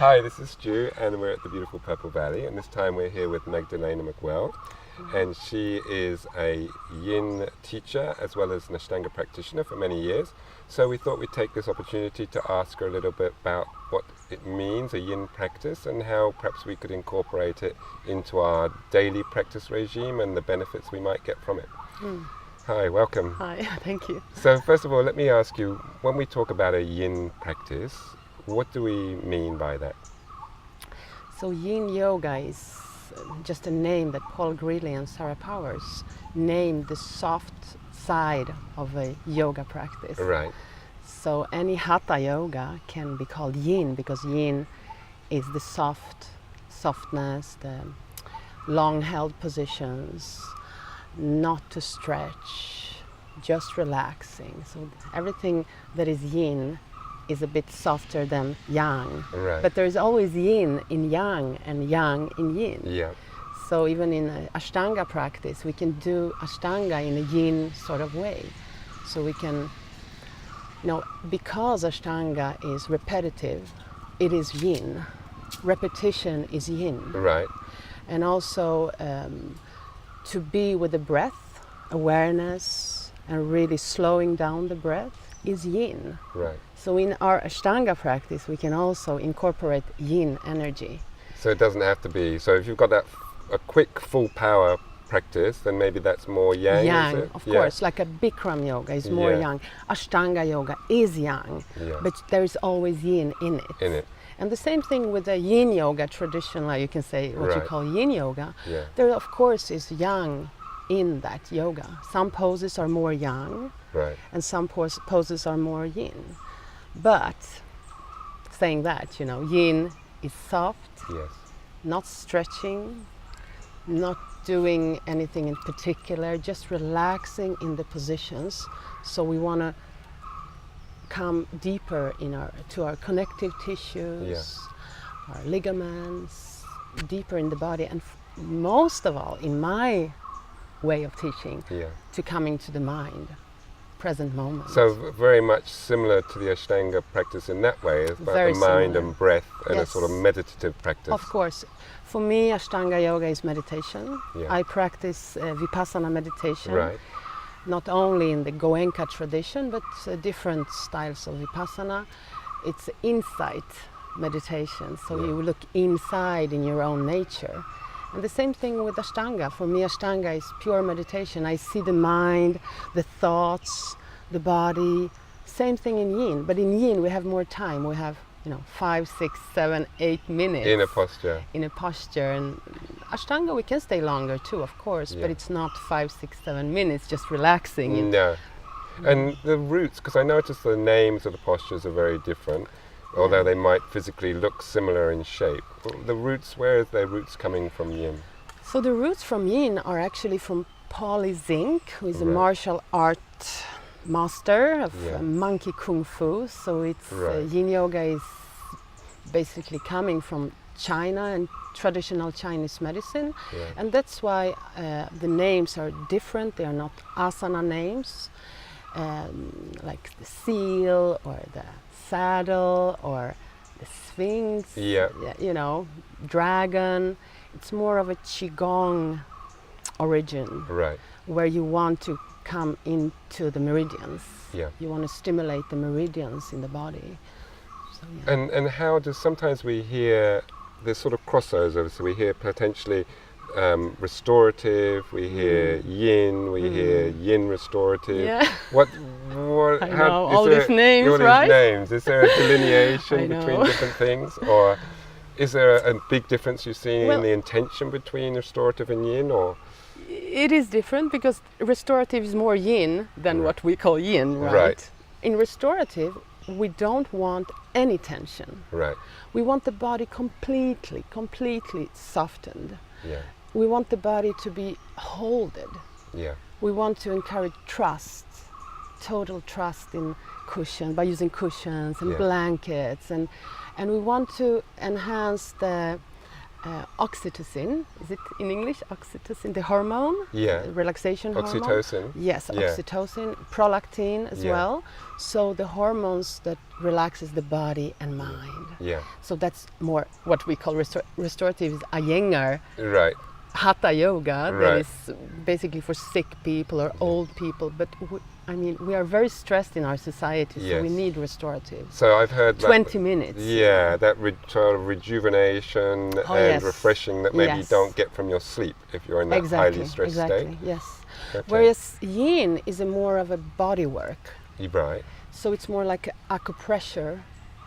Hi, this is Stu, and we're at the beautiful Purple Valley, and this time we're here with Magdalena Macweld, and she is a Yin teacher as well as an Ashtanga practitioner for many years. So we thought we'd take this opportunity to ask her a little bit about what it means, a Yin practice, and how perhaps we could incorporate it into our daily practice regime and the benefits we might get from it. Hi, welcome. Hi, thank you. So first of all, let me ask you, when we talk about a Yin practice, what do we mean by that? So Yin Yoga is just a name that Paul Greeley and Sarah Powers named the soft side of a yoga practice. Right. So any Hatha yoga can be called Yin because Yin is the softness, the long held positions, not to stretch, just relaxing. So everything that is Yin is a bit softer than Yang. Right. But there is always Yin in Yang and Yang in Yin. Yeah. So even in Ashtanga practice, we can do Ashtanga in a Yin sort of way. So we can, because Ashtanga is repetitive, it is Yin. Repetition is Yin. Right. And also to be with the breath, awareness, and really slowing down the breath is Yin. Right. So in our Ashtanga practice, we can also incorporate Yin energy. So it doesn't have to be, so if you've got that a quick full power practice, then maybe that's more Yang, Yang, is it? of course, like a Bikram yoga is more Yang. Ashtanga yoga is Yang, but there is always Yin in it. And the same thing with the Yin yoga, traditional, you can say what you call Yin yoga. Yeah. There, of course, is Yang in that yoga. Some poses are more Yang, and some poses are more Yin. But saying that, Yin is soft, not stretching, not doing anything in particular, just relaxing in the positions. So we want to come deeper to our connective tissues, our ligaments, deeper in the body, and most of all, in my way of teaching, to coming to the mind, present moment. So very much similar to the Ashtanga practice in that way, it's about Very the mind similar. and breath and a sort of meditative practice. Of course. For me, Ashtanga Yoga is meditation. I practice Vipassana meditation, not only in the Goenka tradition, but different styles of Vipassana. It's insight meditation, so you look inside in your own nature. And the same thing with Ashtanga. For me, Ashtanga is pure meditation. I see the mind, the thoughts, the body. Same thing in Yin, but in Yin we have more time. We have 5, 6, 7, 8 minutes in a posture. And Ashtanga we can stay longer too, of course, but it's not 5, 6, 7 minutes just relaxing. No. And the roots, because I noticed the names of the postures are very different, although they might physically look similar in shape. The roots, where are their roots coming from Yin? So the roots from Yin are actually from Paulie Zink, who is a martial art master of monkey kung fu. So it's Yin Yoga is basically coming from China and traditional Chinese medicine, and that's why the names are different. They are not asana names, like the seal or the saddle or the sphinx, dragon. It's more of a qigong origin, where you want to come into the meridians. You want to stimulate the meridians in the body. So, And how does, sometimes we hear there's sort of crossovers, so we hear potentially restorative, we hear Yin, we hear Yin restorative. What I know, all these names, right? Names. Is there a delineation between different things, or is there a big difference you see in the intention between restorative and Yin, or? It is different because restorative is more Yin than what we call Yin, right? In restorative, we don't want any tension. We want the body completely softened. We want the body to be holded. We want to encourage trust, total trust in cushion, by using cushions and blankets, and we want to enhance the oxytocin. Is it in English? Oxytocin, the hormone? Yeah. Relaxation hormone. Oxytocin. Yes, oxytocin, prolactin as well. So the hormones that relaxes the body and mind. Yeah. So that's more what we call restorative, is Iyengar. Right. Hatha yoga, that Right. is basically for sick people or old people. But we are very stressed in our society, so we need restorative. So I've heard 20 minutes. Yeah, that sort of rejuvenation and refreshing that maybe you don't get from your sleep if you're in that highly stressed state. Yes. Okay. Whereas Yin is more of a body work. Right. So it's more like acupressure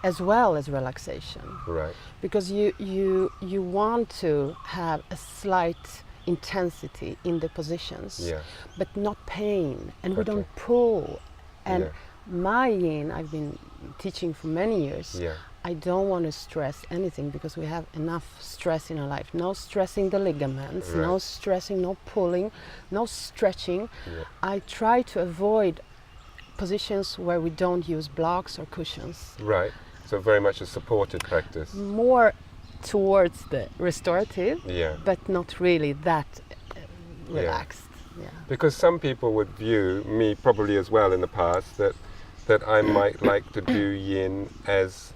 as well as relaxation. Right. Because you want to have a slight intensity in the positions, but not pain, and we don't pull. And my Yin, I've been teaching for many years. I don't want to stress anything because we have enough stress in our life. No stressing the ligaments, no stressing, no pulling, no stretching. I try to avoid positions where we don't use blocks or cushions. Right. So very much a supported practice. More towards the restorative, but not really that relaxed. Yeah. Because some people would view, me probably as well in the past, that I might like to do Yin as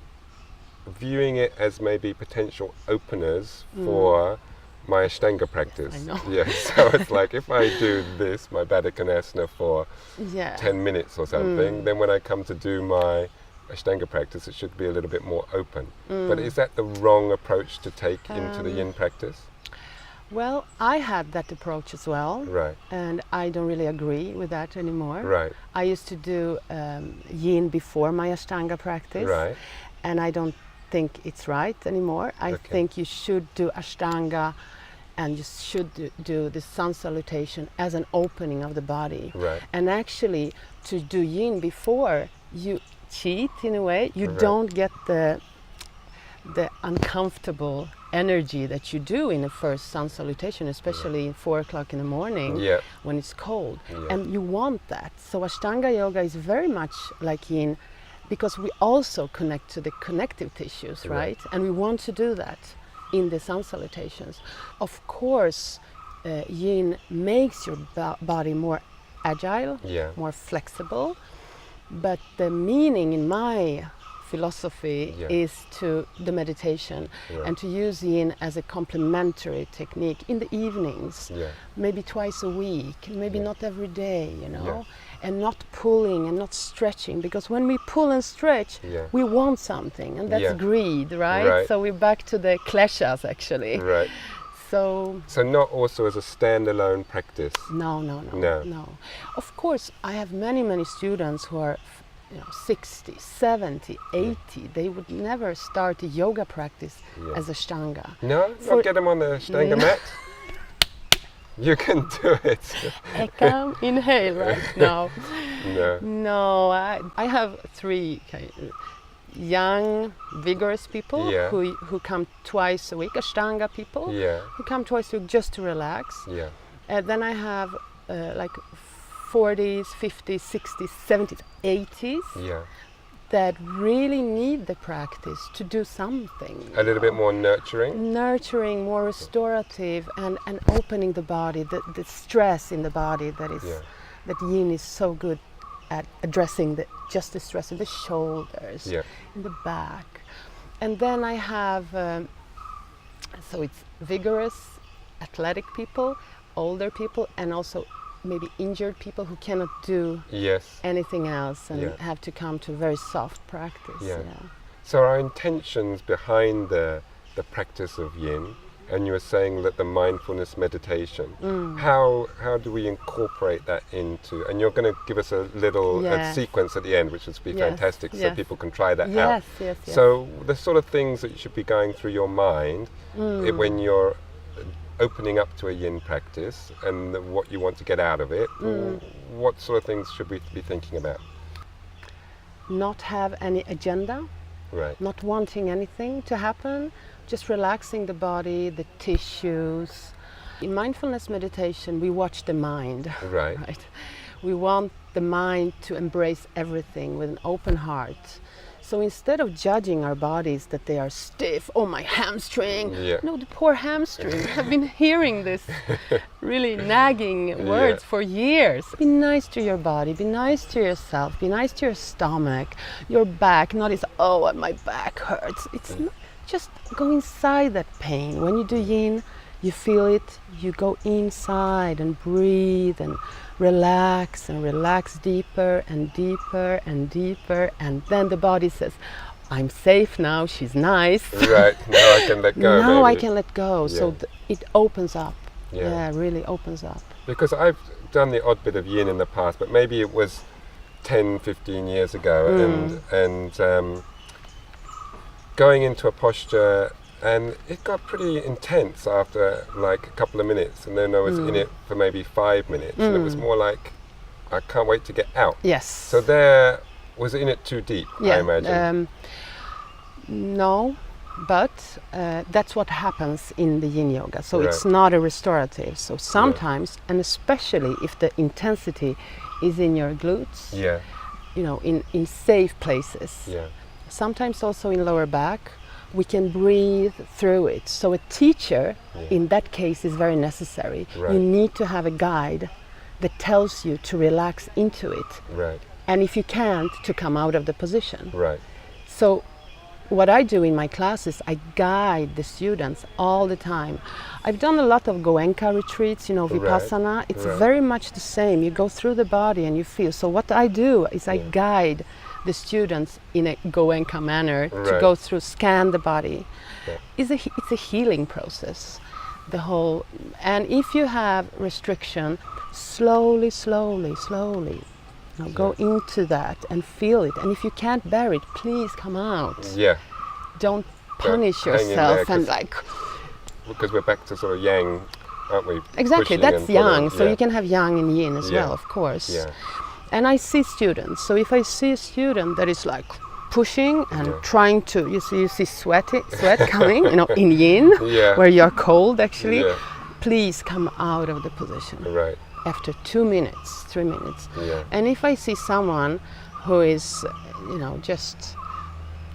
viewing it as maybe potential openers for my Ashtanga practice. I know. Yeah, so it's like if I do this, my Baddha for 10 minutes or something, then when I come to do my Ashtanga practice, it should be a little bit more open. But is that the wrong approach to take into the Yin practice? Well, I had that approach as well. Right. And I don't really agree with that anymore. Right. I used to do Yin before my Ashtanga practice. Right. And I don't think it's right anymore. I think you should do Ashtanga and you should do the sun salutation as an opening of the body. Right. And actually, to do Yin before, you cheat in a way. You don't get the uncomfortable energy that you do in the first sun salutation, especially in 4 o'clock in the morning when it's cold. And you want that. So Ashtanga Yoga is very much like Yin because we also connect to the connective tissues, right? And we want to do that in the sun salutations. Of course, Yin makes your body more agile, more flexible, but the meaning in my philosophy is to the meditation and to use Yin as a complementary technique in the evenings, maybe twice a week, maybe not every day, you know, and not pulling and not stretching, because when we pull and stretch, we want something, and that's greed, right? So we're back to the kleshas actually. Right. So not also as a standalone practice? No. Of course, I have many students who are 60, 70, 80. They would never start a yoga practice as Ashtanga. No? Not get them on the Ashtanga mat? You can do it. Ekam, inhale, right? No. No. I have 3 young, vigorous people who come twice a week, Ashtanga people, who come twice a week just to relax. Then I have like 40s, 50s, 60s, 70s, 80s that really need the practice to do something. A little bit more nurturing? Nurturing, more restorative, and opening the body, the stress in the body that Yin is so good at addressing, just the stress in the shoulders, in the back. And then I have, so it's vigorous, athletic people, older people, and also maybe injured people who cannot do anything else and have to come to a very soft practice. So our intentions behind the practice of Yin, and you were saying that the mindfulness meditation, how do we incorporate that into, and you're going to give us a little sequence at the end, which would be fantastic, so people can try that out. So the sort of things that should be going through your mind when you're opening up to a Yin practice and what you want to get out of it, what sort of things should we be thinking about? Not have any agenda, not wanting anything to happen, just relaxing the body, the tissues. In mindfulness meditation, we watch the mind. Right. We want the mind to embrace everything with an open heart. So instead of judging our bodies that they are stiff, oh my hamstring, no, the poor hamstring. I've been hearing this really nagging words for years. Be nice to your body, be nice to yourself, be nice to your stomach, your back, not as, oh, my back hurts. It's not, just go inside that pain. When you do Yin, you feel it, you go inside and breathe and relax deeper and deeper and deeper, and then the body says, I'm safe now, she's nice. Right, now I can let go. Now maybe. I can let go, so it opens up. Yeah, really opens up. Because I've done the odd bit of Yin in the past, but maybe it was 10, 15 years ago, and going into a posture, and it got pretty intense after like a couple of minutes, and then I was in it for maybe 5 minutes, and it was more like, I can't wait to get out. Yes. So there, was in it too deep, I imagine? No, but that's what happens in the Yin Yoga. So it's not a restorative. So sometimes, and especially if the intensity is in your glutes, you know, in safe places, sometimes also in lower back, we can breathe through it. So a teacher in that case is very necessary. You need to have a guide that tells you to relax into it. And if you can't, to come out of the position. So what I do in my classes, I guide the students all the time. I've done a lot of Goenka retreats, you know, Vipassana. It's very much the same. You go through the body and you feel. So what I do is I guide the students in a Goenka manner to go through, scan the body. It's a healing process, the whole. And if you have restriction, slowly, you know, go into that and feel it. And if you can't bear it, please come out. Don't punish yourself and like. Because we're back to sort of yang, aren't we? Exactly, that's yang. So you can have yang and yin as well, of course. And I see students. So if I see a student that is like pushing and trying to, you see sweat coming, you know, in yin, where you're cold actually, please come out of the position. After 2 minutes, 3 minutes. And if I see someone who is, you know, just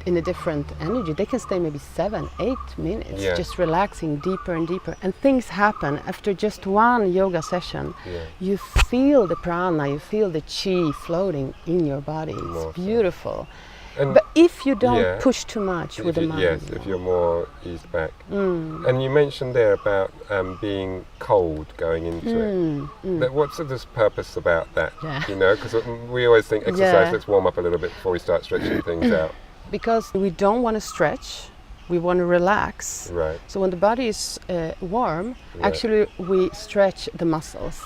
in a different energy, they can stay maybe 7, 8 minutes, just relaxing deeper and deeper. And things happen after just one yoga session. You feel the prana, you feel the chi floating in your body. It's beautiful. But if you don't push too much with the mind. If you're more eased back. And you mentioned there about being cold going into it. What's the purpose about that? You know, because we always think exercise, let's warm up a little bit before we start stretching things out. Because we don't want to stretch, we want to relax. So when the body is warm, actually we stretch the muscles,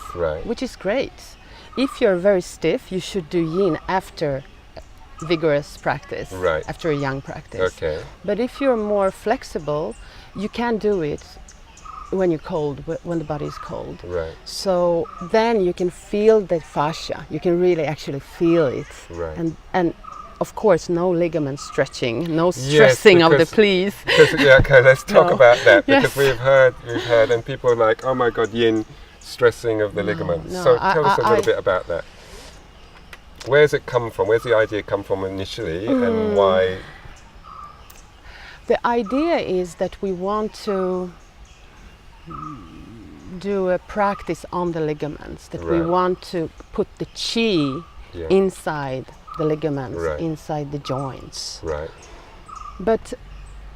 which is great. If you're very stiff, you should do Yin after vigorous practice, after a young practice. But if you're more flexible, you can do it when you're cold, when the body is cold. So then you can feel the fascia, you can really actually feel it. And of course, no ligament stretching, no stressing of the pleats. Let's talk about that, because we've heard, and people are like, oh my God, Yin, stressing of the ligaments. So tell us a little bit about that. Where's it come from? Where's the idea come from initially, and why? The idea is that we want to do a practice on the ligaments, that we want to put the chi inside the ligaments, inside the joints. But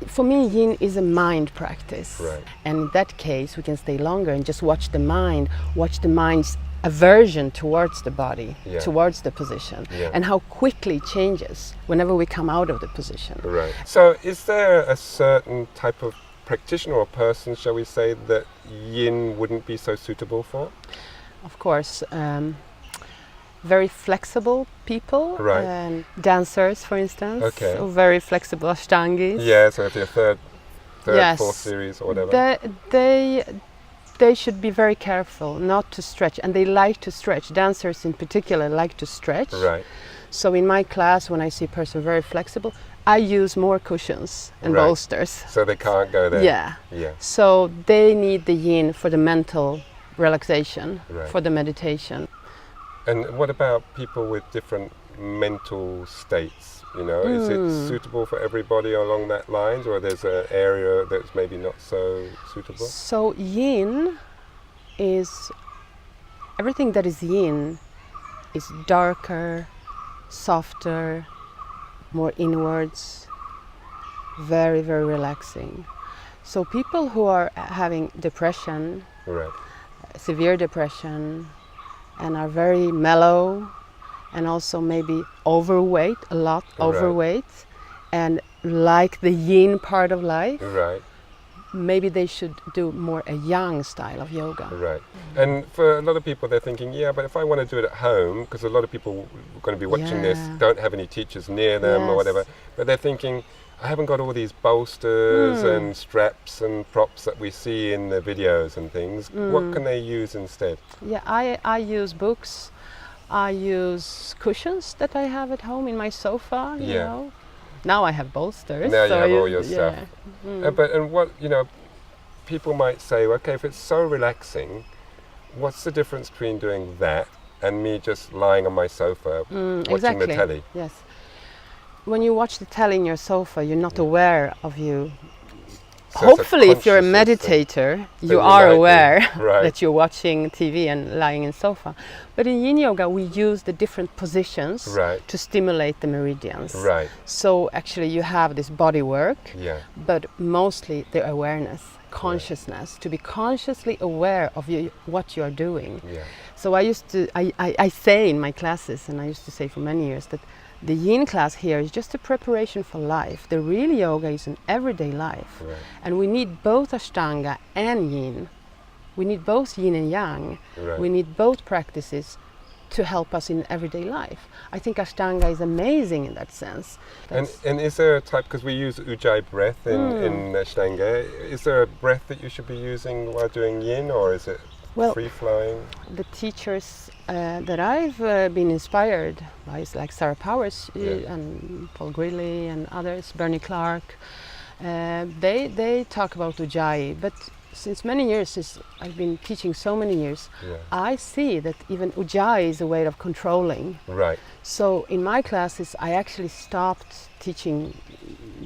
for me, Yin is a mind practice. And in that case, we can stay longer and just watch the mind's aversion towards the body, towards the position, and how quickly it changes whenever we come out of the position. So is there a certain type of practitioner or person, shall we say, that Yin wouldn't be so suitable for? Of course. Very flexible people, dancers, for instance, so very flexible Ashtangis. So if you're third, fourth series or whatever. They should be very careful not to stretch, and they like to stretch. Dancers in particular like to stretch. So in my class, when I see a person very flexible, I use more cushions and bolsters. So they can't go there. So they need the Yin for the mental relaxation, for the meditation. And what about people with different mental states? You know, is it suitable for everybody along that lines, or there's an area that's maybe not so suitable? So yin is, everything that is yin is darker, softer, more inwards, very, very relaxing. So people who are having depression, Right. severe depression, and are very mellow, and also maybe overweight, a lot overweight, and like the yin part of life, Right. maybe they should do more a yang style of yoga. Right. And for a lot of people, they're thinking, yeah, but if I want to do it at home, because a lot of people going to be watching this don't have any teachers near them or whatever, but they're thinking, I haven't got all these bolsters and straps and props that we see in the videos and things. What can they use instead? Yeah, I use Boox. I use cushions that I have at home in my sofa, you know. Now I have bolsters. Now so you have all your stuff. And what, you know, people might say, okay, if it's so relaxing, what's the difference between doing that and me just lying on my sofa watching the telly? Yes. When you watch the telly in your sofa, you're not aware of you. So hopefully, if you're a meditator, you are aware that you're watching TV and lying in sofa. But in Yin Yoga, we use the different positions to stimulate the meridians. Right. So actually, you have this body work, but mostly the awareness, consciousness, to be consciously aware of what you are doing. Yeah. So I say in my classes, and I used to say for many years, that the Yin class here is just a preparation for life. The real yoga is an everyday life. Right. And we need both Ashtanga and Yin. We need both Yin and Yang. Right. We need both practices to help us in everyday life. I think Ashtanga is amazing in that sense. And is there a type, because we use Ujjayi breath in Ashtanga, is there a breath that you should be using while doing Yin, or is it free-flowing? The teachers that I've been inspired by is like Sarah Powers and Paul Greeley and others, Bernie Clark. They talk about Ujjayi, but since many years, since I've been teaching so many years, I see that even Ujjayi is a way of controlling. Right. So in my classes, I actually stopped teaching,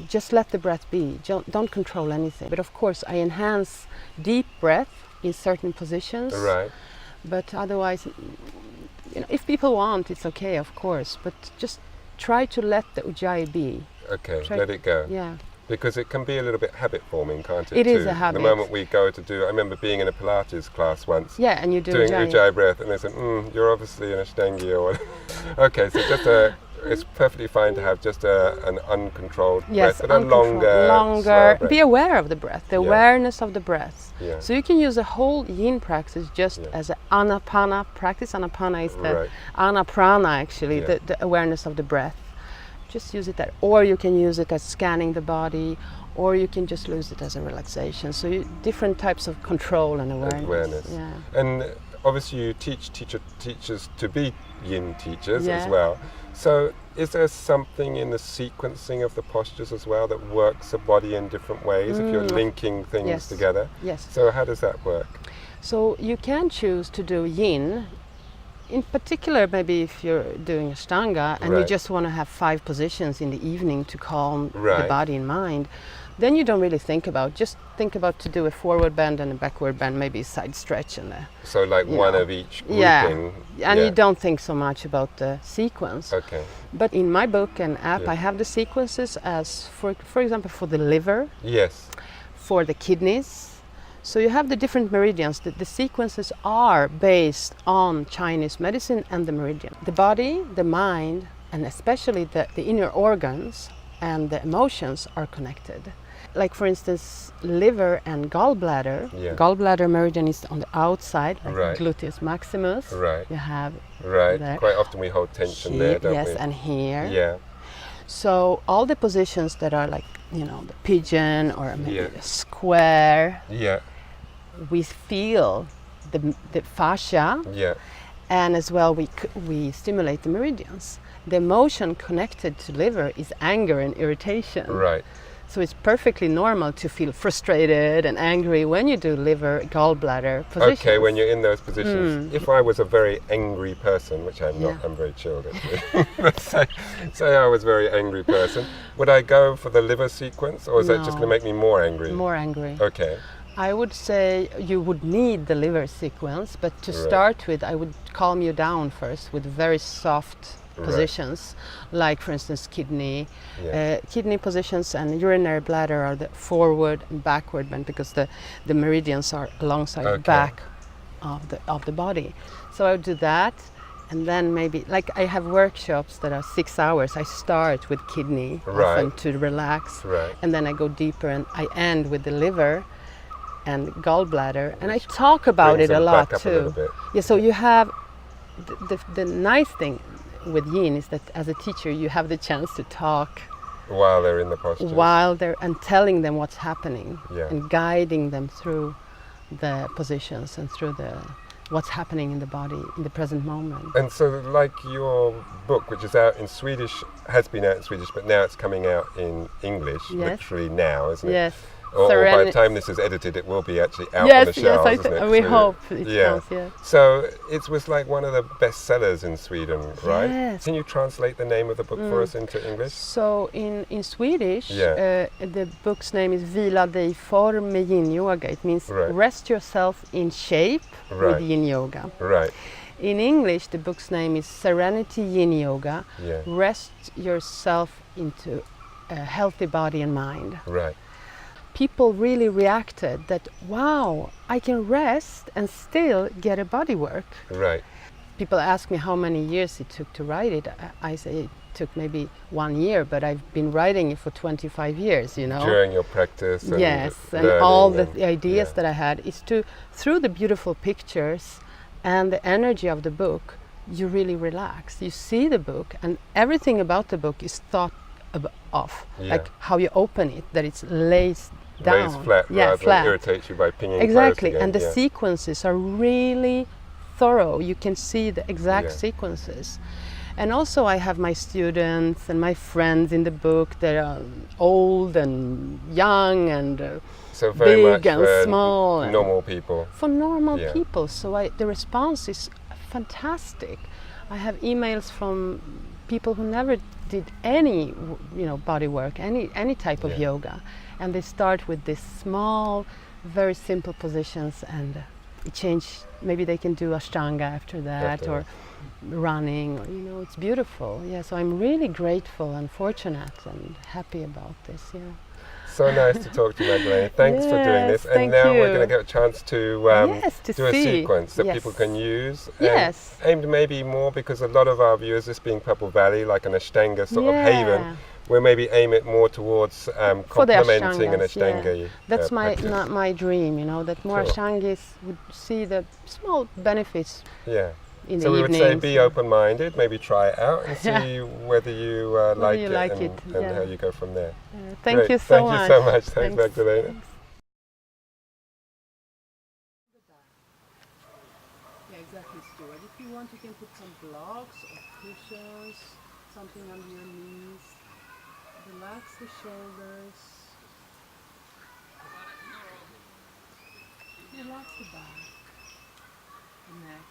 just let the breath be, don't control anything. But of course, I enhance deep breath in certain positions. Right. But otherwise, you know, if people want, it's okay, of course. But just try to let the Ujjayi be. Okay, let it go. Yeah. Because it can be a little bit habit forming, can't it? It is a habit. The moment we go to do, I remember being in a Pilates class once. Yeah, and you do doing Ujjayi breath, and they said, "You're obviously an Ashtangi or whatever." Okay, so it's perfectly fine to have just an uncontrolled breath, but a longer. Be aware of the breath, the awareness of the breath. Yeah. So you can use the whole Yin practice just as an Anapana practice. Anapana is the Anaprana, actually, the awareness of the breath. Just use it there, or you can use it as scanning the body, or you can just use it as a relaxation. So different types of control and awareness. Yeah. And obviously you teach teachers to be Yin teachers as well. So is there something in the sequencing of the postures as well that works the body in different ways if you're linking things together? Yes. So how does that work? So you can choose to do Yin. In particular, maybe if you're doing Ashtanga and you just want to have 5 positions in the evening to calm the body and mind, then you don't really think about, just think about to do a forward bend and a backward bend, maybe a side stretch. And so like one of each grouping. And you don't think so much about the sequence. Okay. But in my book and app, I have the sequences as, for example, for the liver, for the kidneys. So you have the different meridians. The sequences are based on Chinese medicine and the meridian. The body, the mind, and especially the inner organs and the emotions are connected. Like for instance, liver and gallbladder. Gallbladder meridian is on the outside, like gluteus maximus. You have there. Quite often we hold tension there, don't we? Yes, and here. Yeah. So all the positions that are like, you know, the pigeon or maybe a square. Yeah. We feel the fascia, and as well we stimulate the meridians. The emotion connected to liver is anger and irritation. Right. So it's perfectly normal to feel frustrated and angry when you do liver, gallbladder positions. Okay, when you're in those positions. If I was a very angry person, which I'm not, I'm very chilled actually. But say I was a very angry person, would I go for the liver sequence, or is that just going to make me more angry? More angry. Okay. I would say you would need the liver sequence, but to start with, I would calm you down first with very soft positions, like for instance kidney. Kidney positions and urinary bladder are the forward and backward bend, because the meridians are alongside the back of the body. So I would do that, and then maybe, like I have workshops that are 6 hours. I start with kidney often to relax, and then I go deeper and I end with the liver and gallbladder, and I talk about it a lot too. Yeah, so you have the nice thing with Yin is that as a teacher you have the chance to talk while they're in the posture, and telling them what's happening and guiding them through the positions and through what's happening in the body in the present moment. And so, like your book, which is out in Swedish, has been out in Swedish, but now it's coming out in English, literally now, isn't it? Yes. Or by the time this is edited, it will be actually out on the shelves, isn't it? We hope it comes, So it was like one of the best sellers in Sweden, right? Yes. Can you translate the name of the book for us into English? So in Swedish, the book's name is Vila dig form med Yin Yoga. It means rest yourself in shape with Yin Yoga. Right. In English, the book's name is Serenity Yin Yoga. Rest yourself into a healthy body and mind. Right. People really reacted that, wow, I can rest and still get a body work. Right. People ask me how many years it took to write it. I say it took maybe 1 year, but I've been writing it for 25 years, you know. During your practice and and all the ideas that I had is to, through the beautiful pictures and the energy of the book, you really relax. You see the book, and everything about the book is thought of, like how you open it, that it's lays down. Lays flat, rather than irritates you by pinging exactly, again, and the sequences are really thorough. You can see the exact sequences. And also I have my students and my friends in the book that are old and young and so very big much and small. Normal people. For normal people. So the response is fantastic. I have emails from people who never did any, body work, any type of yoga, and they start with this small, very simple positions, and change. Maybe they can do Ashtanga after that, or running. Or, it's beautiful. Yeah, so I'm really grateful and fortunate and happy about this. Yeah. So nice to talk to you, Magdalena. Thanks for doing this. And now we're going to get a chance to do a sequence that people can use. Aimed maybe more, because a lot of our viewers, this being Purple Valley, like an Ashtanga sort of haven, we'll maybe aim it more towards complementing an Ashtanga. That's my dream, that more Ashtangis would see the small benefits. In so the we evenings. would say be open-minded, maybe try it out and see whether you like it and how you go from there. Thank you so much. Thank you so much. Thanks, Magdalena. Yeah, exactly, Stuart. If you want, you can put some blocks or cushions, something under your knees. Relax the shoulders. Relax the back, the neck.